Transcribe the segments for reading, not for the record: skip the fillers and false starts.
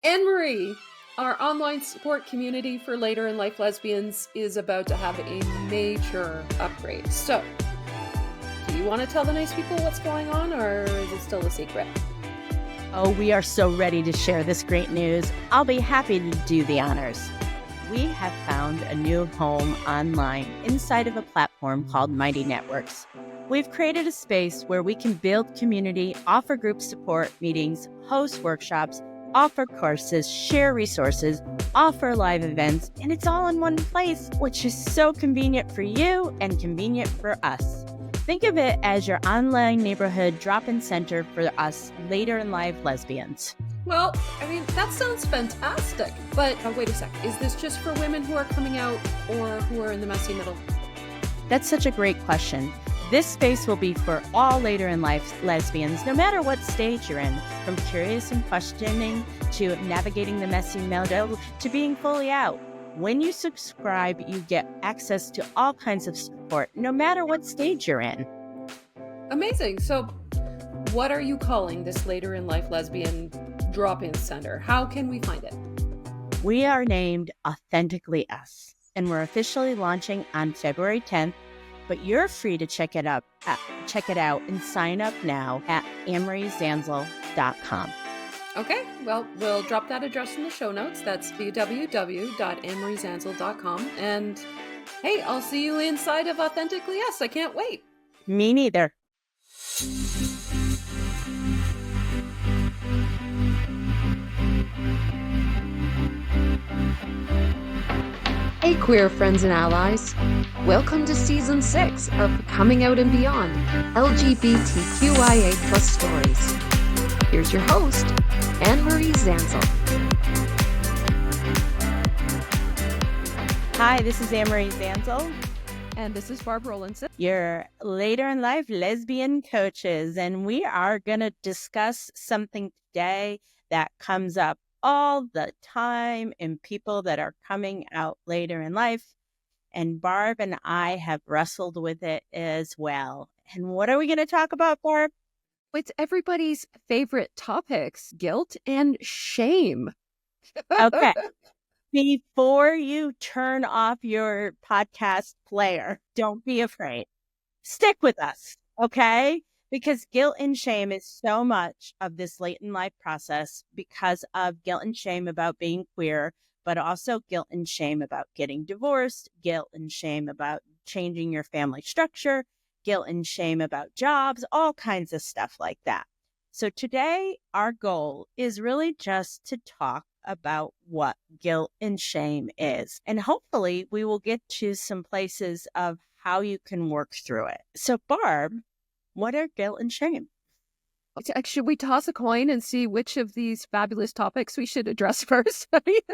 Anne-Marie, our online support community for later in life lesbians is about to have a major upgrade. So, do you want to tell the nice people what's going on, or is it still a secret? Oh, we are so ready to share this great news. I'll be happy to do the honors. We have found a new home online inside of a platform called Mighty Networks. We've created a space where we can build community, offer group support meetings, host workshops, offer courses, share resources, offer live events, and it's all in one place, which is so convenient for you and convenient for us. Think of it as your online neighborhood drop-in center for us later in life lesbians. Well, I mean, that sounds fantastic. But wait a sec. Is this just for women who are coming out or who are in the messy middle? That's such a great question. This space will be for all later in life lesbians, no matter what stage you're in, from curious and questioning to navigating the messy middle to being fully out. When you subscribe, you get access to all kinds of support, no matter what stage you're in. Amazing. So, what are you calling this later in life lesbian drop-in center? How can we find it? We are named Authentically Us, and we're officially launching on February 10th, but you're free to check it out and sign up now at AnneMarieZanzal.com. Okay, well, we'll drop that address in the show notes. That's www.AnneMarieZanzal.com. And hey, I'll see you inside of Authentically Us. I can't wait. Me neither. Hey, queer friends and allies. Welcome to Season 6 of Coming Out and Beyond, LGBTQIA Stories. Here's your host, Anne-Marie Zanzal. Hi, this is Anne-Marie Zanzal. And this is Barbara Rowlandson. Your later in life lesbian coaches. And we are going to discuss something today that comes up all the time in people that are coming out later in life. And Barb and I have wrestled with it as well. And what are we going to talk about, Barb? It's everybody's favorite topics, guilt and shame. Okay. Before you turn off your podcast player, don't be afraid. Stick with us, okay? Because guilt and shame is so much of this late in life process because of guilt and shame about being queer, but also guilt and shame about getting divorced, guilt and shame about changing your family structure, guilt and shame about jobs, all kinds of stuff like that. So today, our goal is really just to talk about what guilt and shame is. And hopefully we will get to some places of how you can work through it. So Barb, what are guilt and shame? Should we toss a coin and see which of these fabulous topics we should address first? Right.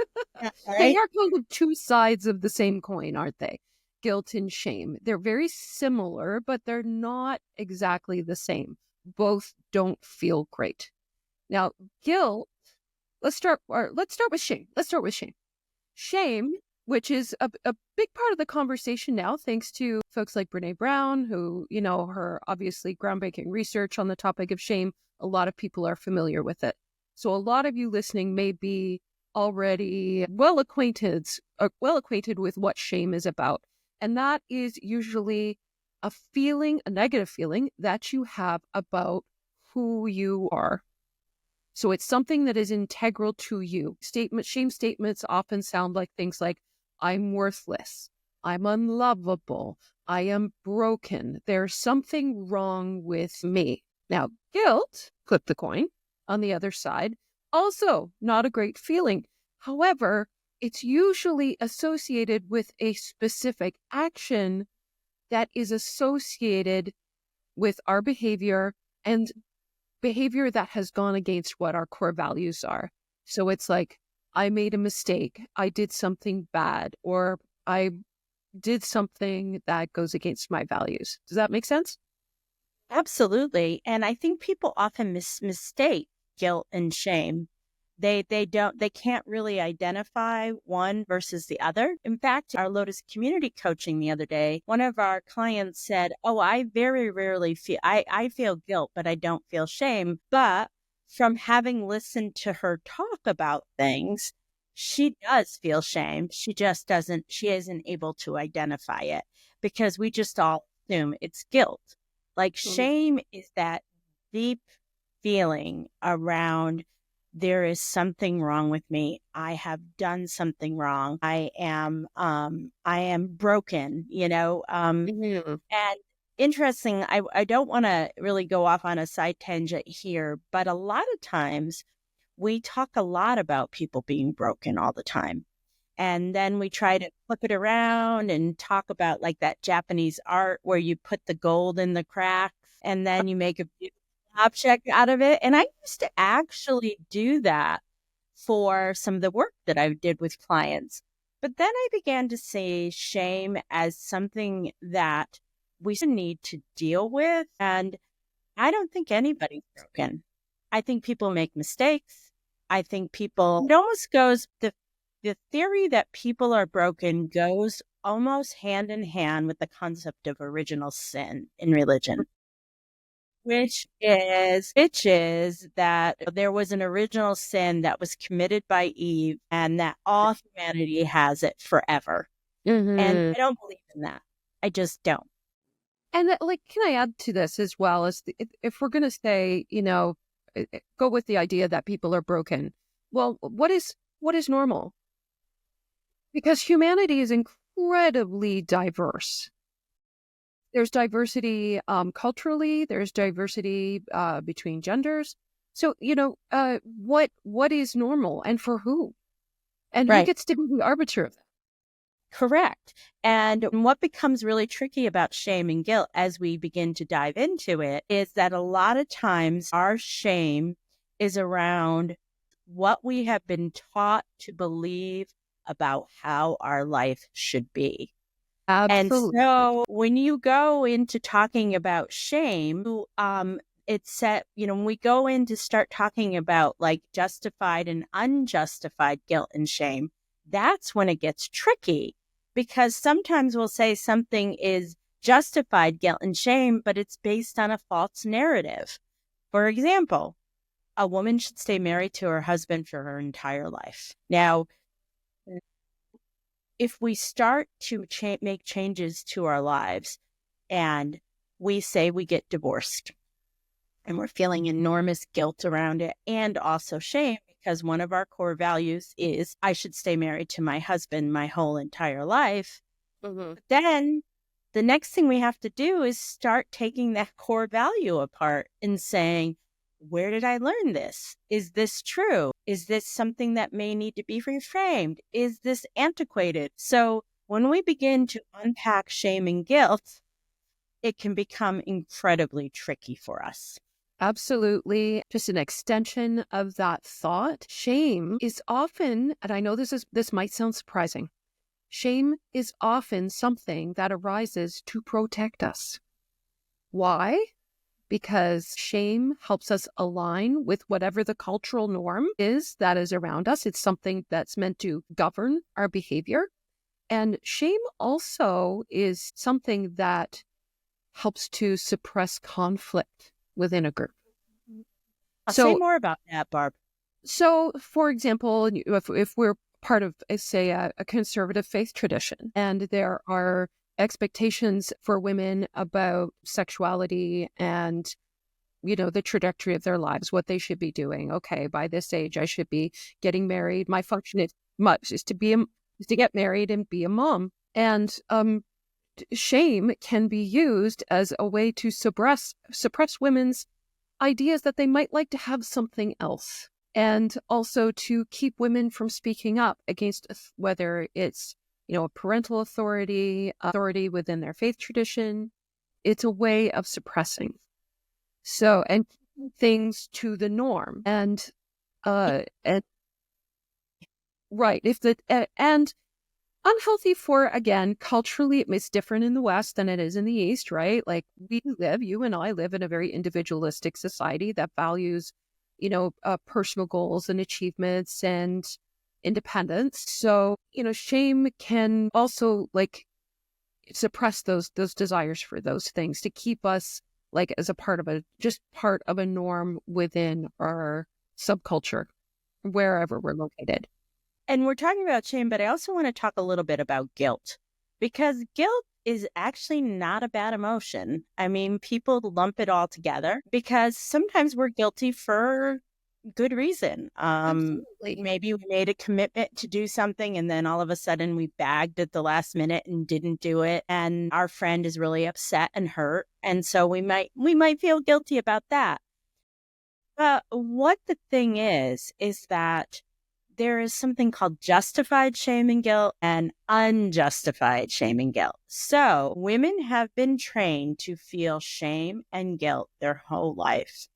They are kind of two sides of the same coin, aren't they? Guilt and shame. They're very similar, but they're not exactly the same. Both don't feel great. Now, guilt, let's start with shame. Shame, which is a big part of the conversation now, thanks to folks like Brene Brown, who, her obviously groundbreaking research on the topic of shame. A lot of people are familiar with it. So a lot of you listening may be already well acquainted with what shame is about. And that is usually a negative feeling that you have about who you are. So it's something that is integral to you. Shame statements often sound like things like, I'm worthless, I'm unlovable, I am broken, there's something wrong with me. Now, guilt, flip the coin, on the other side, also not a great feeling. However, it's usually associated with a specific action that is associated with our behavior and behavior that has gone against what our core values are. So it's like, I made a mistake, I did something bad, or I did something that goes against my values. Does that make sense? Absolutely. And I think people often mistake guilt and shame. They can't really identify one versus the other. In fact, our Lotus community coaching the other day, one of our clients said, I very rarely feel, I feel guilt, but I don't feel shame. But from having listened to her talk about things, she does feel shame. She just she isn't able to identify it because we just all assume it's guilt. Like shame is that deep feeling around there is something wrong with me. I have done something wrong. I am broken, Mhm. and interesting, I don't want to really go off on a side tangent here, but a lot of times we talk a lot about people being broken all the time. And then we try to flip it around and talk about like that Japanese art where you put the gold in the cracks and then you make a beautiful object out of it. And I used to actually do that for some of the work that I did with clients. But then I began to see shame as something that we need to deal with. And I don't think anybody's broken. I think people make mistakes. I think it almost goes, the theory that people are broken goes almost hand in hand with the concept of original sin in religion, which is that there was an original sin that was committed by Eve and that all humanity has it forever. And Mhm. I don't believe in that. I just don't. And like, can I add to this as well as if we're going to say, go with the idea that people are broken. Well, what is normal? Because humanity is incredibly diverse. There's diversity culturally. There's diversity between genders. So, what is normal and for who? And who Right. gets to be the arbiter of that? Correct. And what becomes really tricky about shame and guilt as we begin to dive into it is that a lot of times our shame is around what we have been taught to believe about how our life should be. And Absolutely. so when you go into talking about shame, it's set, when we go in to start talking about like justified and unjustified guilt and shame, that's when it gets tricky because sometimes we'll say something is justified guilt and shame, but it's based on a false narrative. For example, a woman should stay married to her husband for her entire life. Now, if we start to make changes to our lives and we say we get divorced and we're feeling enormous guilt around it and also shame because one of our core values is I should stay married to my husband my whole entire life, then the next thing we have to do is start taking that core value apart and saying, where did I learn this? Is this true? Is this something that may need to be reframed? Is this antiquated? So when we begin to unpack shame and guilt, it can become incredibly tricky for us. Absolutely. Just an extension of that thought. Shame is often, and I know this might sound surprising, shame is often something that arises to protect us. Why? Because shame helps us align with whatever the cultural norm is that is around us. It's something that's meant to govern our behavior. And shame also is something that helps to suppress conflict within a group. I'll say So, more about that, Barb. for example, if we're part of, say, a conservative faith tradition, and there are expectations for women about sexuality and the trajectory of their lives, what they should be doing. Okay, by this age, I should be getting married. My function is to get married and be a mom. And shame can be used as a way to suppress women's ideas that they might like to have something else, and also to keep women from speaking up against whether it's a parental authority within their faith tradition. It's a way of suppressing. So, and keeping things to the norm, and right, and unhealthy for, again, culturally, it's different in the West than it is in the East, right? Like you and I live in a very individualistic society that values, personal goals and achievements and independence. So, shame can also like suppress those desires for those things to keep us like as a part of a norm within our subculture, wherever we're located. And we're talking about shame, but I also want to talk a little bit about guilt, because guilt is actually not a bad emotion. I mean, people lump it all together because sometimes we're guilty for good reason. Absolutely. Maybe we made a commitment to do something and then all of a sudden we bagged at the last minute and didn't do it. And our friend is really upset and hurt. And so we might feel guilty about that. But what the thing is that there is something called justified shame and guilt and unjustified shame and guilt. So women have been trained to feel shame and guilt their whole life.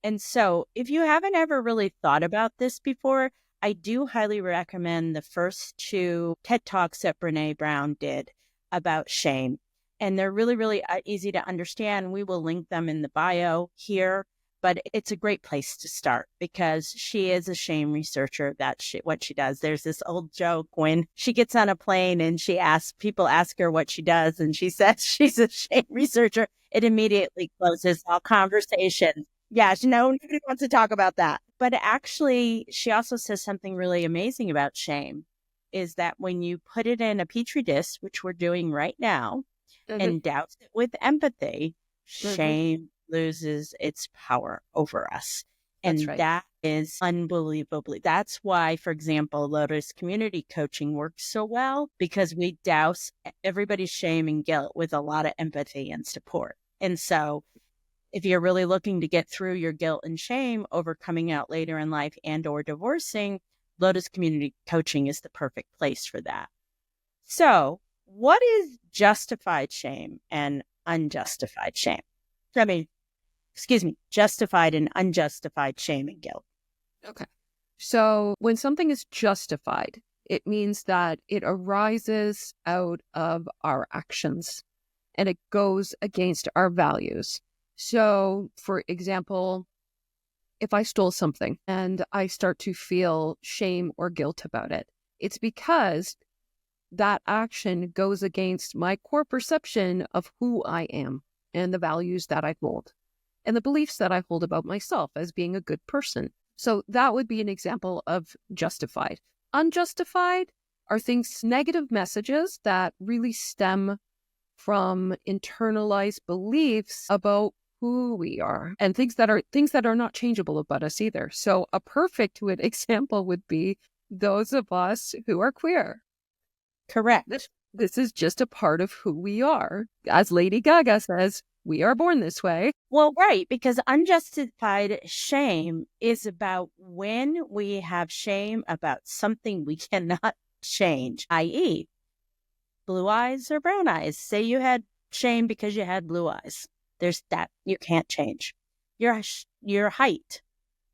And so if you haven't ever really thought about this before, I do highly recommend the first 2 TED Talks that Brene Brown did about shame. And they're really, really easy to understand. We will link them in the bio here. But it's a great place to start because she is a shame researcher. That's what she does. There's this old joke when she gets on a plane and people ask her what she does, and she says she's a shame researcher. It immediately closes all conversation. Yeah, nobody wants to talk about that. But actually, she also says something really amazing about shame is that when you put it in a petri dish, which we're doing right now, and douse it with empathy, shame loses its power over us. And right. That is unbelievably. That's why, for example, Lotus Community Coaching works so well because we douse everybody's shame and guilt with a lot of empathy and support. And so if you're really looking to get through your guilt and shame over coming out later in life and or divorcing, Lotus Community Coaching is the perfect place for that. So what is justified shame and unjustified shame? Justified and unjustified shame and guilt. Okay. So when something is justified, it means that it arises out of our actions and it goes against our values. So, for example, if I stole something and I start to feel shame or guilt about it, it's because that action goes against my core perception of who I am and the values that I hold and the beliefs that I hold about myself as being a good person. So that would be an example of justified. Unjustified are things, negative messages that really stem from internalized beliefs about who we are and things that are not changeable about us either. So a perfect example would be those of us who are queer. Correct. This is just a part of who we are. As Lady Gaga says, we are born this way. Well, right, because unjustified shame is about when we have shame about something we cannot change, i.e., blue eyes or brown eyes. Say you had shame because you had blue eyes. There's that you can't change. Your height,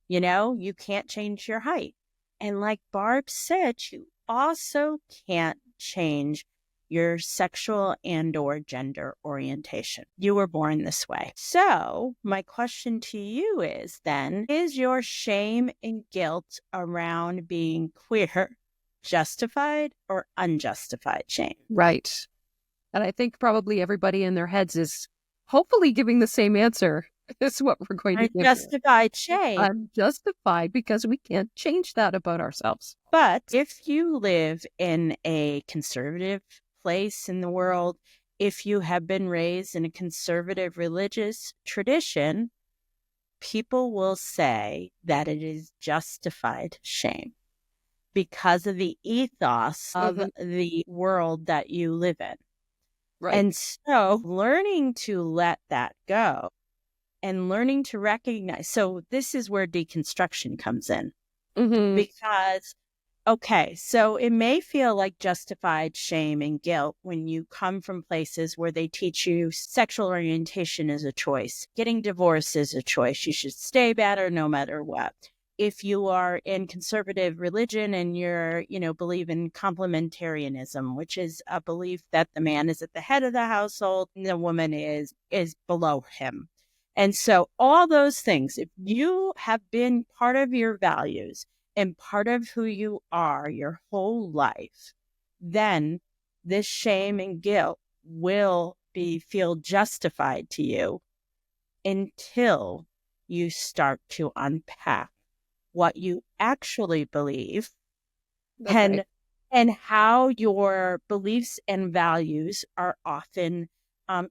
you can't change your height. And like Barb said, you also can't change your sexual and or gender orientation. You were born this way. So my question to you is then, is your shame and guilt around being queer justified or unjustified shame? Right. And I think probably everybody in their heads is hopefully giving the same answer. Is what we're going to give. Unjustified shame. Unjustified because we can't change that about ourselves. But if you live in a conservative place in the world, if you have been raised in a conservative religious tradition, people will say that it is justified shame because of the ethos of the world that you live in. Right. And so learning to let that go and learning to recognize. So this is where deconstruction comes in. Because, okay, so it may feel like justified shame and guilt when you come from places where they teach you sexual orientation is a choice. Getting divorced is a choice. You should stay better no matter what. If you are in conservative religion and you're, believe in complementarianism, which is a belief that the man is at the head of the household and the woman is below him. And so all those things, if you have been part of your values and part of who you are your whole life, then this shame and guilt will feel justified to you until you start to unpack what you actually believe That's and right. and how your beliefs and values are often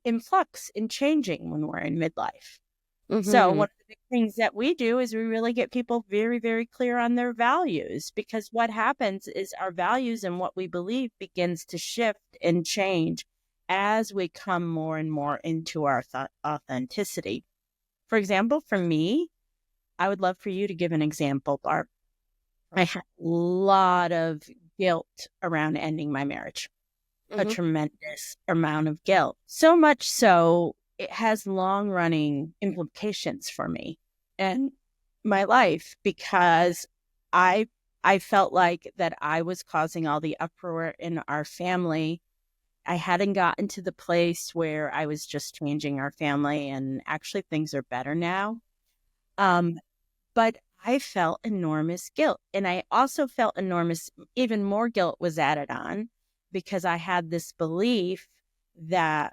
in flux and changing when we're in midlife. So Mm-hmm. one of the big things that we do is we really get people very, very clear on their values, because what happens is our values and what we believe begins to shift and change as we come more and more into our authenticity. For example, for me, I would love for you to give an example, Barb. I had a lot of guilt around ending my marriage, a Mm-hmm. tremendous amount of guilt. So much so, it has long running implications for me and my life, because I I felt like that I was causing all the uproar in our family. I hadn't gotten to the place where I was just changing our family, and actually things are better now. Um, but I felt enormous guilt. And I also felt even more guilt was added on, because I had this belief that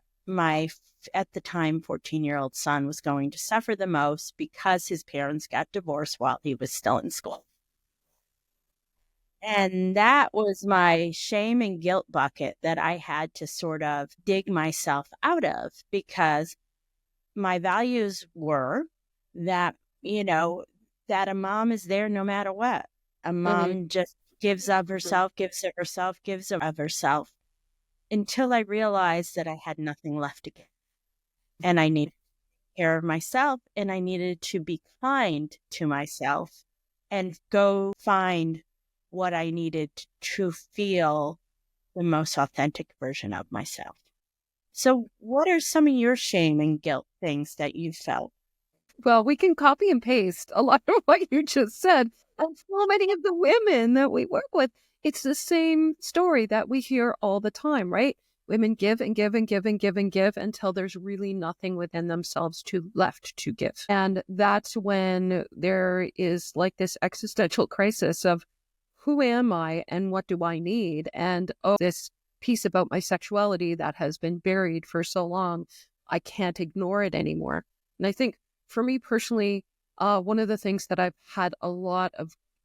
at the time, 14-year-old son was going to suffer the most because his parents got divorced while he was still in school. And that was my shame and guilt bucket that I had to sort of dig myself out of, because my values were that, that a mom is there no matter what. A Mm-hmm. mom just gives of herself, gives of herself, gives of herself, until I realized that I had nothing left to give. And I needed to take care of myself, and I needed to be kind to myself and go find what I needed to feel the most authentic version of myself. So, what are some of your shame and guilt things that you felt? Well, we can copy and paste a lot of what you just said. And so many of the women that we work with, it's the same story that we hear all the time, right? Women give and give and give and give and give until there's really nothing within themselves left to give. And that's when there is like this existential crisis of who am I and what do I need? And this piece about my sexuality that has been buried for so long, I can't ignore it anymore. And I think for me personally, one of the things that I've had a lot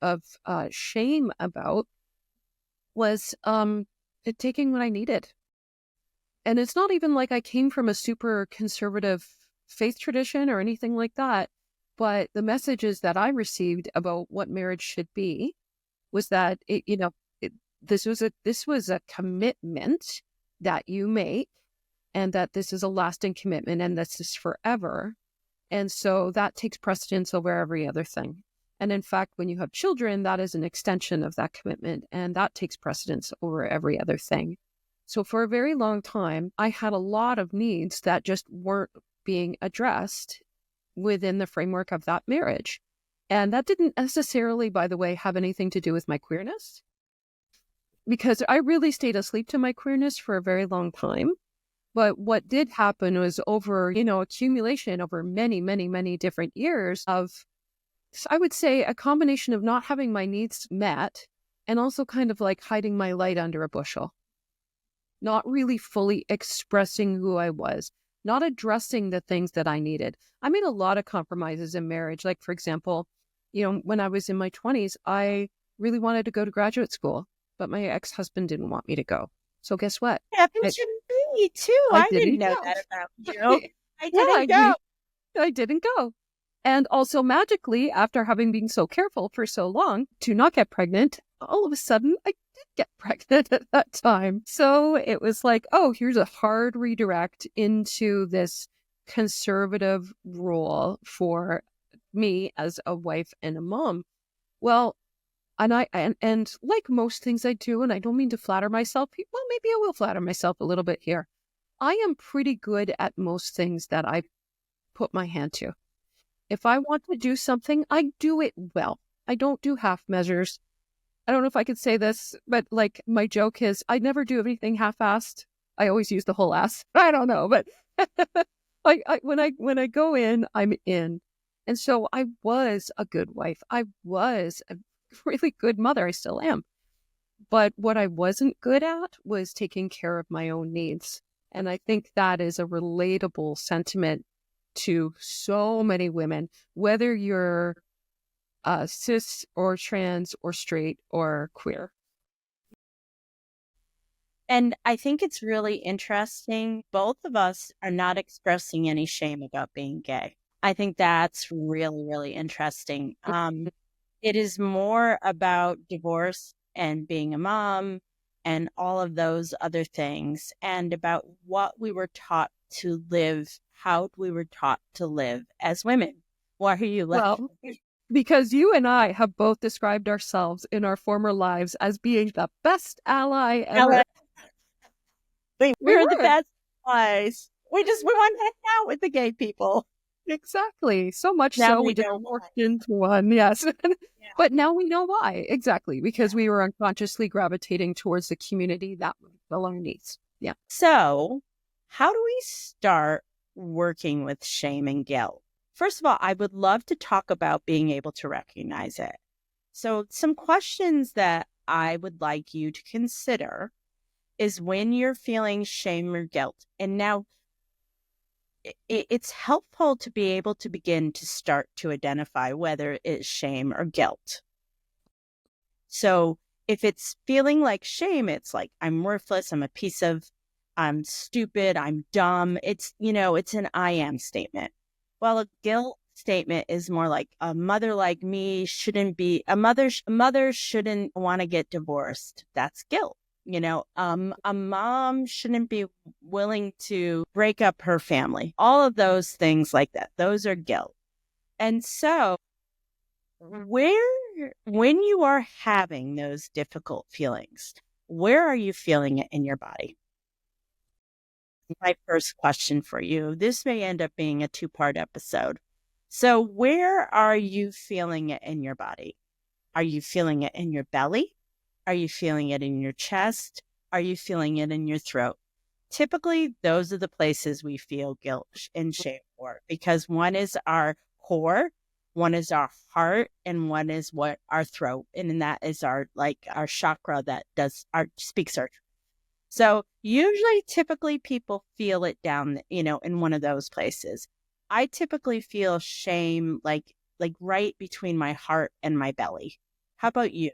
of shame about was taking what I needed. And it's not even like I came from a super conservative faith tradition or anything like that, but the messages that I received about what marriage should be was that this was a commitment that you make, and that this is a lasting commitment, and this is forever. And so that takes precedence over every other thing. And in fact, when you have children, that is an extension of that commitment, and that takes precedence over every other thing. So for a very long time, I had a lot of needs that just weren't being addressed within the framework of that marriage. And that didn't necessarily, by the way, have anything to do with my queerness, because I really stayed asleep to my queerness for a very long time. But what did happen was over, accumulation over many, many, many different years of, I would say, a combination of not having my needs met and also kind of like hiding my light under a bushel, not really fully expressing who I was, not addressing the things that I needed. I made a lot of compromises in marriage. Like, for example, when I was in my 20s, I really wanted to go to graduate school, but my ex-husband didn't want me to go. So guess what? Happened to me too. I I didn't didn't know go. that about you. I Yeah, didn't go. I didn't go. And also magically, after having been so careful for so long to not get pregnant, all of a sudden I did get pregnant at that time. So it was like, oh, here's a hard redirect into this conservative role for me as a wife and a mom. Well, and like most things I do, and I don't mean to flatter myself, well, maybe I will flatter myself a little bit here. I am pretty good at most things that I put my hand to. If I want to do something, I do it well. I don't do half measures. I don't know if I could say this, but like my joke is I never do anything half-assed. I always use the whole ass. I don't know, but when I go in, I'm in. And so I was a good wife. I was a really good mother. I still am. But what I wasn't good at was taking care of my own needs. And I think that is a relatable sentiment to so many women, whether you're cis or trans or straight or queer. And I think it's really interesting. Both of us are not expressing any shame about being gay. I think that's really, really interesting. It is more about divorce and being a mom and all of those other things, and about what we were taught to live, how we were taught to live as women. Why are you laughing? Well, because you and I have both described ourselves in our former lives as being the best ally ever. We We were the were. best guys. We want to hang out with the gay people. Exactly. So much Now so we we just know morphed why. into one. Yes. Yeah. But now we know why. Exactly. Because we were unconsciously gravitating towards the community that would fill our needs. Yeah. So, how do we start working with shame and guilt? First of all, I would love to talk about being able to recognize it. So, some questions that I would like you to consider is when you're feeling shame or guilt. And now it's helpful to be able to begin to start to identify whether it's shame or guilt. So if it's feeling like shame, it's like, I'm worthless, I'm stupid, I'm dumb. It's an I am statement. While a guilt statement is more like, a mother like me shouldn't be, a mother shouldn't want to get divorced. That's guilt. A mom shouldn't be willing to break up her family. All of those things like that. Those are guilt. And so when you are having those difficult feelings, where are you feeling it in your body? My first question for you. This may end up being a 2-part episode. So where are you feeling it in your body? Are you feeling it in your belly? Are you feeling it in your chest? Are you feeling it in your throat? Typically, those are the places we feel guilt and shame for, because one is our core, one is our heart, and one is what our throat, and that is our chakra that speaks our truth. So usually, typically, people feel it down, in one of those places. I typically feel shame like right between my heart and my belly. How about you?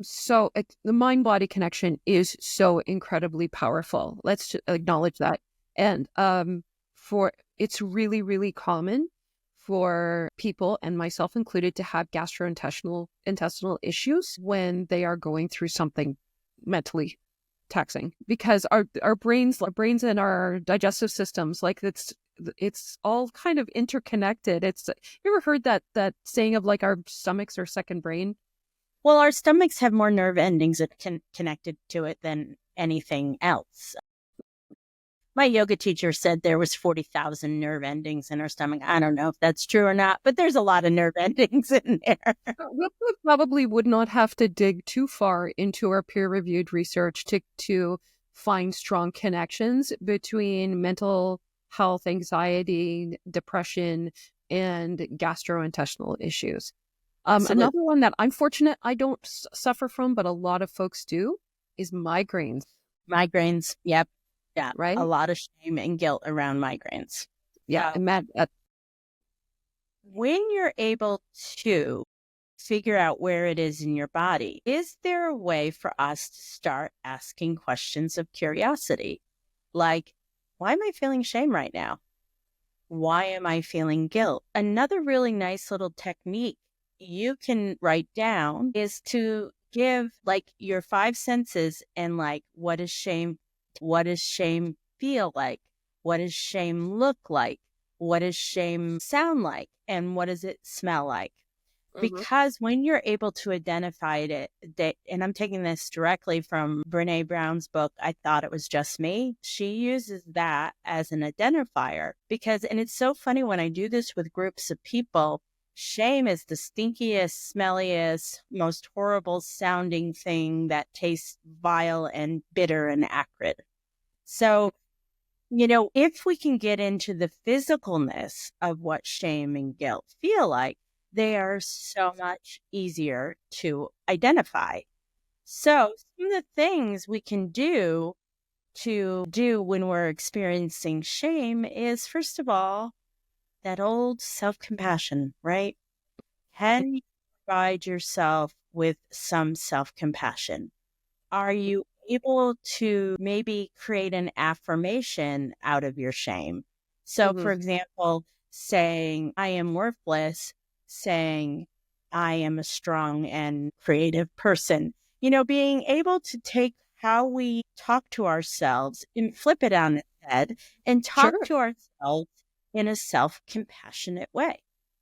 So the mind-body connection is so incredibly powerful. Let's just acknowledge that. And it's really, really common for people, and myself included, to have intestinal issues when they are going through something mentally taxing, because our brains and our digestive systems, like it's all kind of interconnected. You ever heard that saying of like our stomachs are second brain? Well, our stomachs have more nerve endings connected to it than anything else. My yoga teacher said there was 40,000 nerve endings in our stomach. I don't know if that's true or not, but there's a lot of nerve endings in there. We probably would not have to dig too far into our peer-reviewed research to find strong connections between mental health, anxiety, depression, and gastrointestinal issues. Another one that I'm fortunate I don't suffer from, but a lot of folks do, is migraines. Migraines, yep. Yeah, right? A lot of shame and guilt around migraines. Yeah, when you're able to figure out where it is in your body, is there a way for us to start asking questions of curiosity? Like, why am I feeling shame right now? Why am I feeling guilt? Another really nice little technique you can write down is to give like your 5 senses, and like, what does shame feel like? What does shame look like? What does shame sound like? And what does it smell like? Because when you're able to identify it, and I'm taking this directly from Brene Brown's book, I Thought It Was Just Me. She uses that as an identifier and it's so funny when I do this with groups of people, shame is the stinkiest, smelliest, most horrible sounding thing that tastes vile and bitter and acrid. So, if we can get into the physicalness of what shame and guilt feel like, they are so much easier to identify. So some of the things we can do to do when we're experiencing shame is, first of all, that old self-compassion, right? Can you provide yourself with some self-compassion? Are you able to maybe create an affirmation out of your shame? So, for example, saying, I am worthless, saying, I am a strong and creative person. Being able to take how we talk to ourselves and flip it on its head and talk Sure. to ourselves in a self-compassionate way.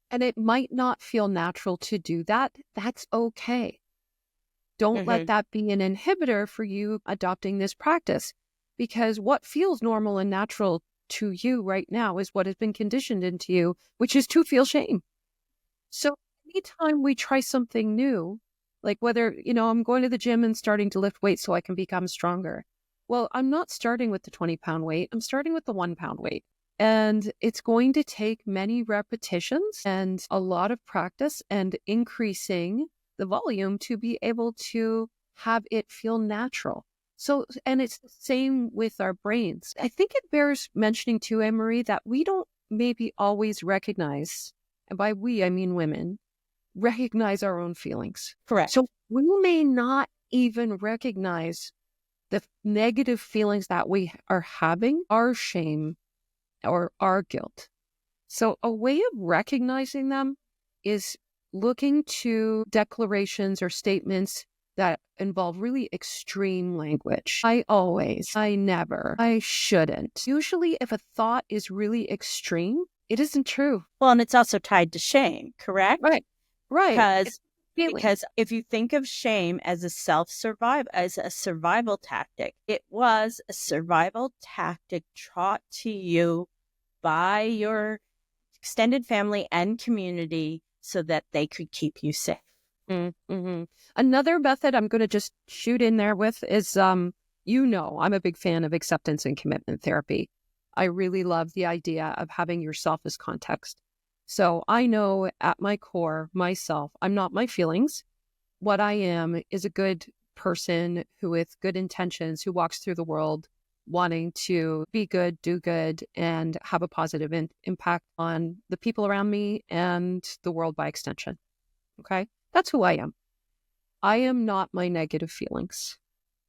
And it might not feel natural to do that. That's okay. Don't let that be an inhibitor for you adopting this practice, because what feels normal and natural to you right now is what has been conditioned into you, which is to feel shame. So anytime we try something new, like whether, I'm going to the gym and starting to lift weights so I can become stronger. Well, I'm not starting with the 20-pound weight. I'm starting with the 1-pound weight. And it's going to take many repetitions and a lot of practice and increasing the volume to be able to have it feel natural. So, and it's the same with our brains. I think it bears mentioning too, Anne-Marie, that we don't maybe always recognize, and by we, I mean women, recognize our own feelings. Correct. So we may not even recognize the negative feelings that we are having, our shame, or our guilt. So a way of recognizing them is looking to declarations or statements that involve really extreme language. I always, I never, I shouldn't. Usually if a thought is really extreme, it isn't true. Well, and it's also tied to shame, correct? Right. Because if you think of shame as a survival tactic, it was a survival tactic taught to you by your extended family and community so that they could keep you safe. Another method I'm going to just shoot in there with is, I'm a big fan of acceptance and commitment therapy. I really love the idea of having yourself as context. So I know at my core, myself, I'm not my feelings. What I am is a good person who, with good intentions, who walks through the world wanting to be good, do good, and have a positive impact on the people around me and the world by extension. Okay? That's who I am. I am not my negative feelings.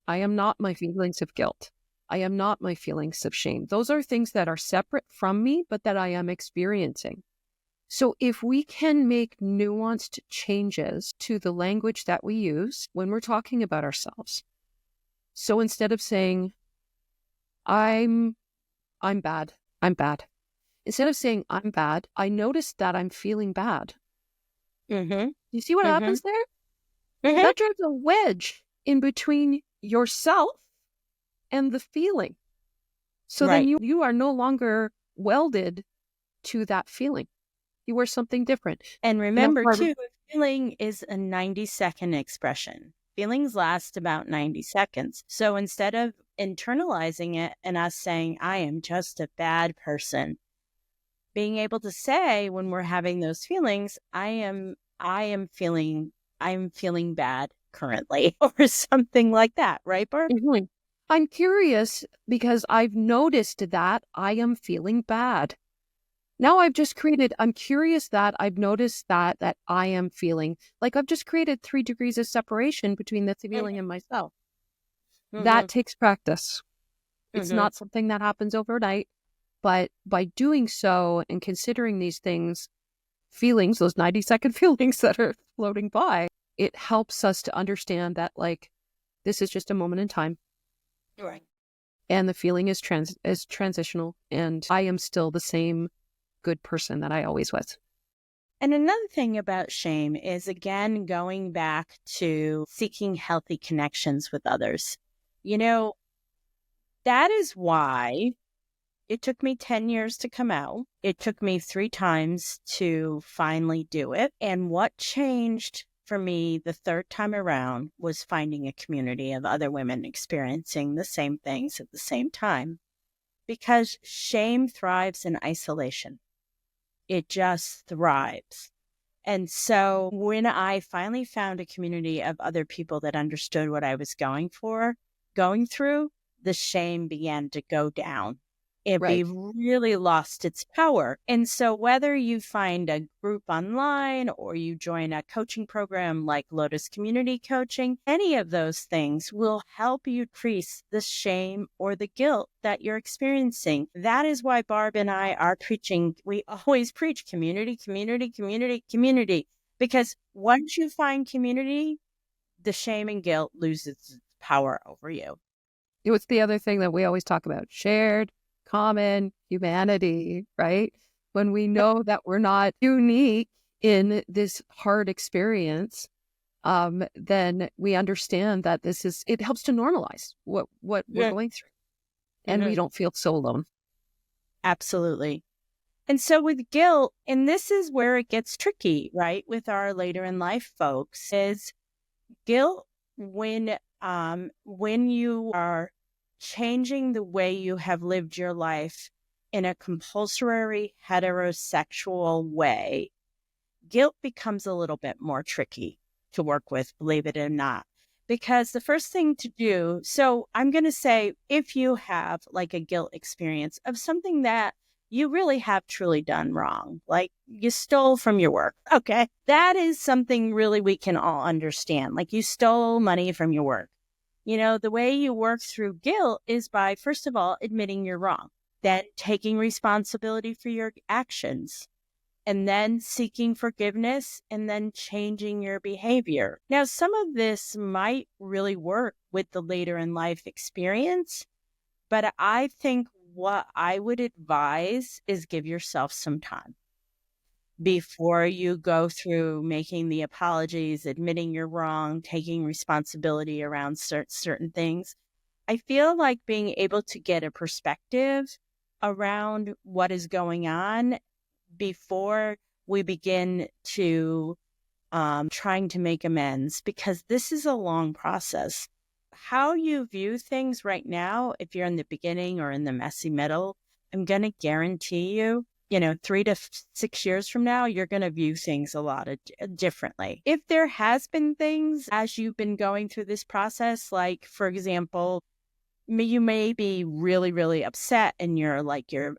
I am not my feelings of guilt. I am not my feelings of shame. Those are things that are separate from me, but that I am experiencing. So if we can make nuanced changes to the language that we use when we're talking about ourselves. So instead of saying, I'm bad. Instead of saying I'm bad, I noticed that I'm feeling bad. You see what happens there? That drives a wedge in between yourself and the feeling. So then you are no longer welded to that feeling. You are something different. And remember, too, feeling is a 90-second expression. Feelings last about 90 seconds. So instead of internalizing it and us saying, I am just a bad person, being able to say when we're having those feelings, I'm feeling bad currently, or something like that. Right, Barb? I'm curious because I've noticed that I am feeling bad. Now I'm curious that I've noticed that I am feeling like I've just created 3 degrees of separation between the feeling and myself. That takes practice. It's not something that happens overnight, but by doing so and considering these feelings, those 90-second feelings that are floating by, it helps us to understand that this is just a moment in time. Right. And the feeling is transitional, and I am still the same good person that I always was. And another thing about shame is, again, going back to seeking healthy connections with others. That is why it took me 10 years to come out. It took me 3 times to finally do it. And what changed for me the 3rd time around was finding a community of other women experiencing the same things at the same time. Because shame thrives in isolation. It just thrives. And so when I finally found a community of other people that understood what I was going through, the shame began to go down. It Right. really lost its power. And so whether you find a group online or you join a coaching program like Lotus Community Coaching, any of those things will help you decrease the shame or the guilt that you're experiencing. That is why Barb and I are preaching. We always preach community, community, community, community, because once you find community, the shame and guilt loses its power over you. It's the other thing that we always talk about, shared, common humanity, right? When we know that we're not unique in this hard experience, then we understand that it helps to normalize what we're going through. And we don't feel so alone. Absolutely. And so with guilt, and this is where it gets tricky, right? With our later in life folks, is guilt when you are changing the way you have lived your life in a compulsory heterosexual way, guilt becomes a little bit more tricky to work with, believe it or not. Because the first thing to do, so I'm going to say, if you have like a guilt experience of something that you really have truly done wrong, like you stole from your work, okay, that is something really we can all understand. Like you stole money from your work. You know, the way you work through guilt is by, first of all, admitting you're wrong, then taking responsibility for your actions, and then seeking forgiveness, and then changing your behavior. Now, some of this might really work with the later in life experience, but I think what I would advise is give yourself some time before you go through making the apologies, admitting you're wrong, taking responsibility around certain things. I feel like being able to get a perspective around what is going on before we begin to trying to make amends, because this is a long process. How you view things right now, if you're in the beginning or in the messy middle, I'm going to guarantee you, 3 to 6 years from now, you're going to view things a lot differently. If there has been things as you've been going through this process, like, for example, you may be really, really upset and your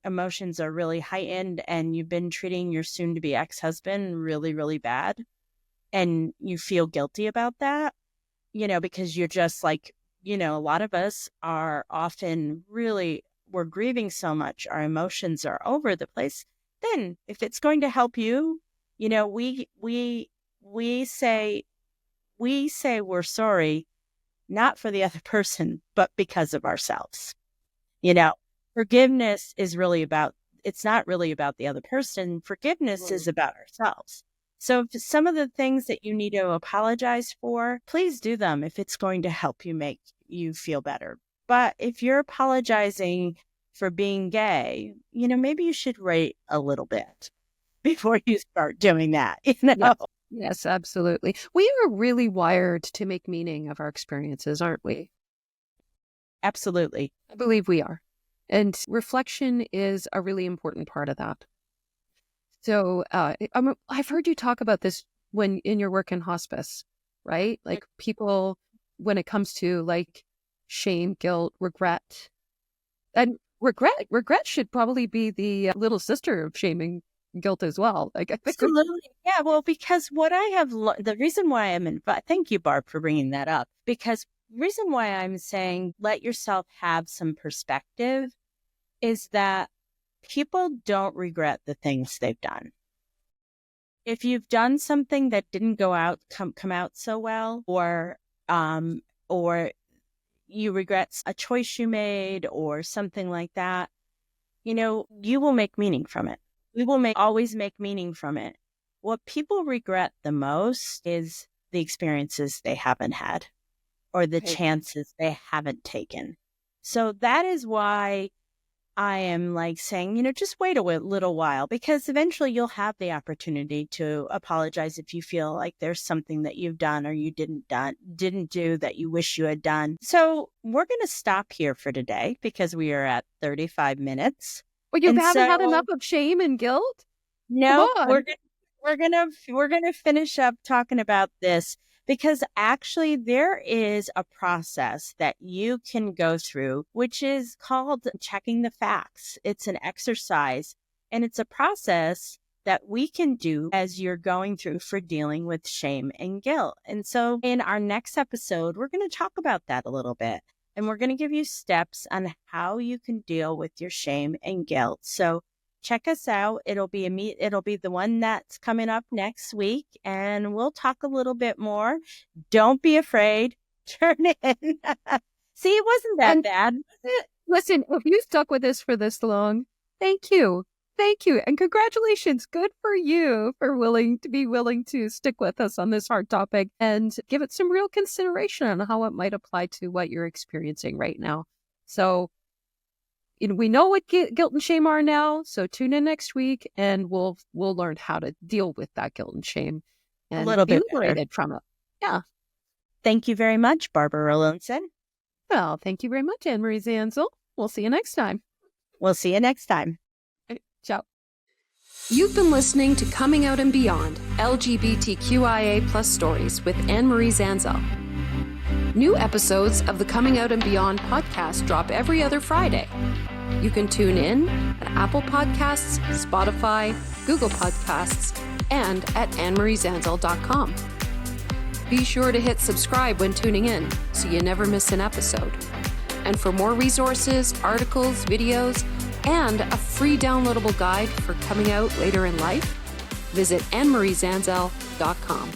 emotions are really heightened and you've been treating your soon to be ex-husband really, really bad and you feel guilty about that, because you're just like, a lot of us are often we're grieving so much. Our emotions are over the place. Then if it's going to help you, we say we're sorry, not for the other person, but because of ourselves. Forgiveness is it's not really about the other person. Forgiveness is about ourselves. So if some of the things that you need to apologize for, please do them if it's going to help you make you feel better. But if you're apologizing for being gay, maybe you should wait a little bit before you start doing that. Yes, absolutely. We are really wired to make meaning of our experiences, aren't we? Absolutely. I believe we are. And reflection is a really important part of that. So I've heard you talk about this when in your work in hospice, right? Like people, when it comes to like shame, guilt, regret, and regret should probably be the little sister of shame and guilt as well. Like I think, absolutely, yeah. Well, because what I have, the reason why thank you, Barb, for bringing that up. Because the reason why I'm saying let yourself have some perspective is that people don't regret the things they've done. If you've done something that didn't come out so well, or you regret a choice you made or something like that, you will make meaning from it. We will always make meaning from it. What people regret the most is the experiences they haven't had or the chances they haven't taken. So that is why I am saying, just wait a little while, because eventually you'll have the opportunity to apologize if you feel like there's something that you've done or you didn't do that you wish you had done. So we're going to stop here for today because we are at 35 minutes. Well, you haven't had enough of shame and guilt? No, we're gonna finish up talking about this, Because actually there is a process that you can go through, which is called checking the facts. It's an exercise, and it's a process that we can do as you're going through for dealing with shame and guilt. And so in our next episode, we're going to talk about that a little bit. And we're going to give you steps on how you can deal with your shame and guilt. So check us out. It'll be the one that's coming up next week, and we'll talk a little bit more. Don't be afraid. Turn in. See, it wasn't that bad. Listen, if you stuck with us for this long, thank you. Thank you. And congratulations. Good for you for willing to stick with us on this hard topic and give it some real consideration on how it might apply to what you're experiencing right now. So, we know what guilt and shame are now. So tune in next week and we'll learn how to deal with that guilt and shame and a little bit liberated from it. Yeah. Thank you very much, Barbara Rowlandson. Well, thank you very much, Anne-Marie Zanzal. We'll see you next time. We'll see you next time. Ciao. You've been listening to Coming Out and Beyond, LGBTQIA+ Stories with Anne-Marie Zanzal. New episodes of the Coming Out and Beyond podcast drop every other Friday. You can tune in at Apple Podcasts, Spotify, Google Podcasts, and at annemariezanzal.com. Be sure to hit subscribe when tuning in so you never miss an episode. And for more resources, articles, videos, and a free downloadable guide for coming out later in life, visit annemariezanzal.com.